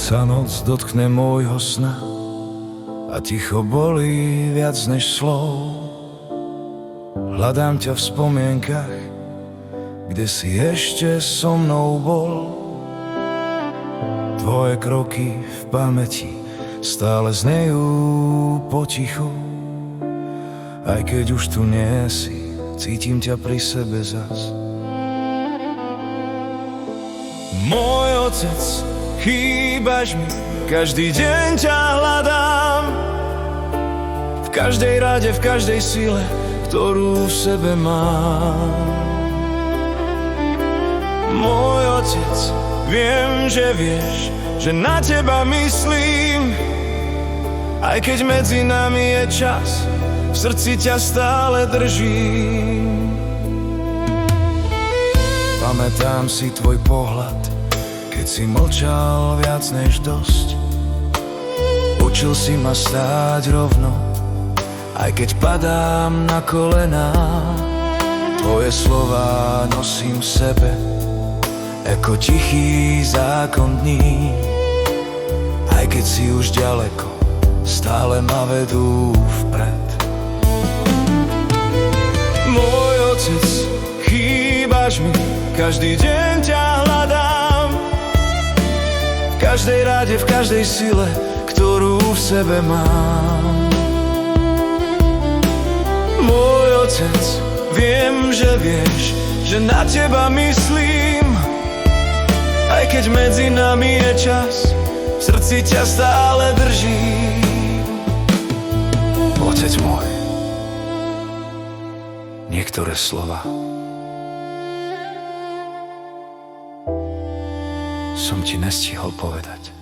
sa noc dotkne môjho sna a ticho bolí viac než slov. Hľadám ťa v spomienkach, kde si ešte so mnou bol. Tvoje kroky v pamäti stále znejú potichu. Aj keď už tu nie si, cítim ťa pri sebe zas. Môj otec, chýbaš mi, každý deň ťa hľadám. V každej rade, v každej sile, ktorú v sebe mám. Môj otec, viem, že vieš, že na teba myslím. Aj keď medzi nami je čas, v srdci ťa stále držím. Pamätám si tvoj pohľad, keď si mlčal viac než dosť. Učil si ma stáť rovno, aj keď padám na kolená. Tvoje slová nosím v sebe, ako tichý zákon dní. Aj keď si už ďaleko, stále ma vedú vpred. Môj otec, chýbaš mi, každý deň ťa hľadám. V každej rade, v každej sile, ktorú v sebe mám. Môj otec, viem, že vieš, že na teba myslím. Aj keď medzi nami je čas, v srdci ťa stále držím. Otec môj, niektoré slova som ti nestihol povedať.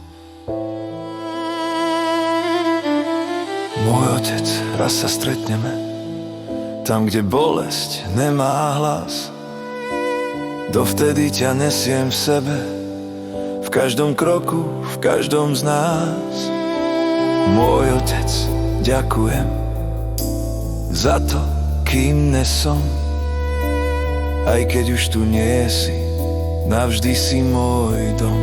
Môj otec, raz sa stretneme tam, kde bolesť nemá hlas. Dovtedy ťa nesiem v sebe, v každom kroku, v každom z nás. Môj otec, ďakujem za to, kým nesom. Aj keď už tu nie si, navždy si môj dom.